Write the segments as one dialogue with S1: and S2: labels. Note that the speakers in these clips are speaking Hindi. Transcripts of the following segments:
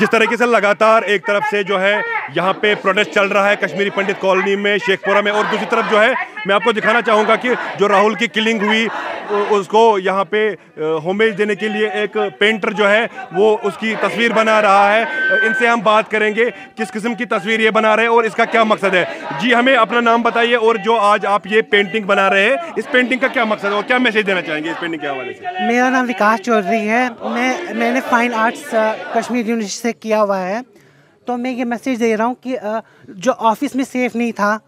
S1: जिस तरीके से लगातार एक तरफ से जो है यहाँ पे प्रोटेस्ट चल रहा है कश्मीरी पंडित कॉलोनी में, शेखपुरा में, और दूसरी तरफ जो है मैं आपको दिखाना चाहूँगा कि जो राहुल की किलिंग हुई उसको यहाँ पे होमेज देने के लिए एक पेंटर जो है वो उसकी तस्वीर बना रहा है। इनसे हम बात करेंगे किस किस्म की तस्वीर ये बना रहे हैं और इसका क्या मकसद है। जी, हमें अपना नाम बताइए और जो आज आप ये पेंटिंग बना रहे हैं, इस पेंटिंग का क्या मकसद है और क्या मैसेज देना चाहेंगे इस पेंटिंग के हवाले से?
S2: मेरा नाम विकास चौधरी है। मैंने फाइन आर्ट्स कश्मीर यूनिवर्सिटी से किया हुआ है। तो मैं ये मैसेज दे रहा हूँ कि जो ऑफिस में सेफ़ नहीं था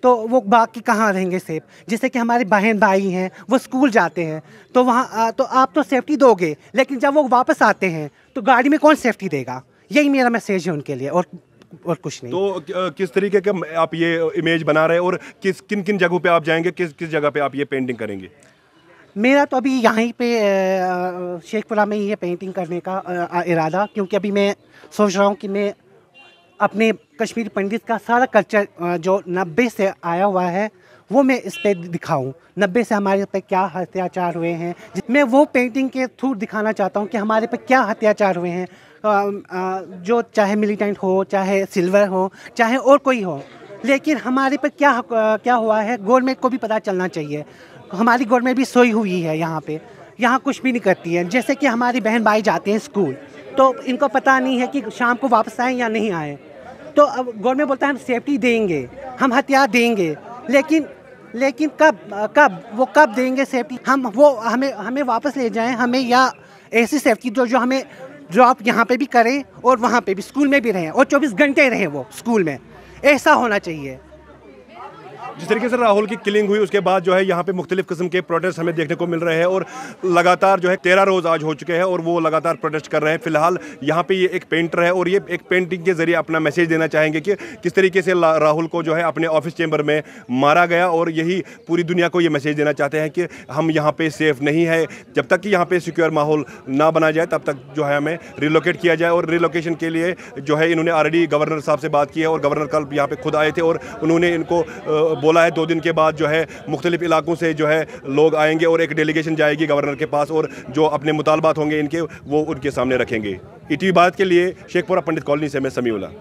S2: तो वो बाकी कहाँ रहेंगे सेफ। जैसे कि हमारे बहन भाई हैं, वो स्कूल जाते हैं तो वहाँ तो आप तो सेफ्टी दोगे, लेकिन जब वो वापस आते हैं तो गाड़ी में कौन सेफ्टी देगा। यही मेरा मैसेज है उनके लिए और कुछ नहीं।
S1: तो किस तरीके का आप ये इमेज बना रहे हैं और किन किन जगहों पे आप जाएंगे, किस जगह पे आप ये पेंटिंग करेंगे?
S2: मेरा तो अभी यहीं पे शेखपुरा में ही है पेंटिंग करने का इरादा, क्योंकि अभी मैं सोच रहा हूँ कि मैं अपने कश्मीरी पंडित का सारा कल्चर जो 90 से आया हुआ है वो मैं इस पे दिखाऊं। 90 से हमारे पे क्या अत्याचार हुए हैं, मैं वो पेंटिंग के थ्रू दिखाना चाहता हूं कि हमारे पे क्या अत्याचार हुए हैं। जो चाहे मिलिटेंट हो, चाहे सिल्वर हो, चाहे और कोई हो, लेकिन हमारे पे क्या हुआ है गवर्नमेंट को भी पता चलना चाहिए। हमारी गवर्नमेंट भी सोई हुई है यहाँ पे, यहाँ कुछ भी नहीं करती है। जैसे कि हमारी बहन भाई जाते हैं स्कूल तो इनको पता नहीं है कि शाम को वापस आएँ या नहीं आए। तो अब गवर्नमेंट बोलता है हम सेफ्टी देंगे, हम हथियार देंगे, लेकिन कब देंगे सेफ्टी? हमें वापस ले जाएं, हमें या ऐसी सेफ्टी जो आप यहाँ पे भी करें और वहाँ पे भी स्कूल में भी रहें और 24 घंटे रहें वो स्कूल में, ऐसा होना चाहिए।
S1: जिस तरीके से राहुल की किलिंग हुई उसके बाद जो है यहाँ पे मुख्तलिफ किस्म के प्रोटेस्ट हमें देखने को मिल रहे हैं और लगातार जो है 13 रोज़ आज हो चुके हैं और वो लगातार प्रोटेस्ट कर रहे हैं। फिलहाल यहाँ पे ये एक पेंटर है और ये एक पेंटिंग के जरिए अपना मैसेज देना चाहेंगे कि किस तरीके से राहुल को जो है अपने ऑफिस चैम्बर में मारा गया और यही पूरी दुनिया को ये मैसेज देना चाहते हैं कि हम यहाँ पर सेफ़ नहीं है। जब तक कि यहाँ पर सिक्योर माहौल ना बना जाए तब तक जो है हमें रिलोकेट किया जाए। और रिलोकेशन के लिए जो है इन्होंने ऑलरेडी गवर्नर साहब से बात की है और गवर्नर कल यहाँ पर खुद आए थे और उन्होंने इनको बोला है 2 दिन के बाद जो है मुख्तलिफ इलाकों से जो है लोग आएंगे और एक डेलीगेशन जाएगी गवर्नर के पास और जो अपने मुतालबात होंगे इनके वो उनके सामने रखेंगे। ईटीवी भारत के लिए शेखपुरा पंडित कॉलोनी से मैं समीउल्लाह।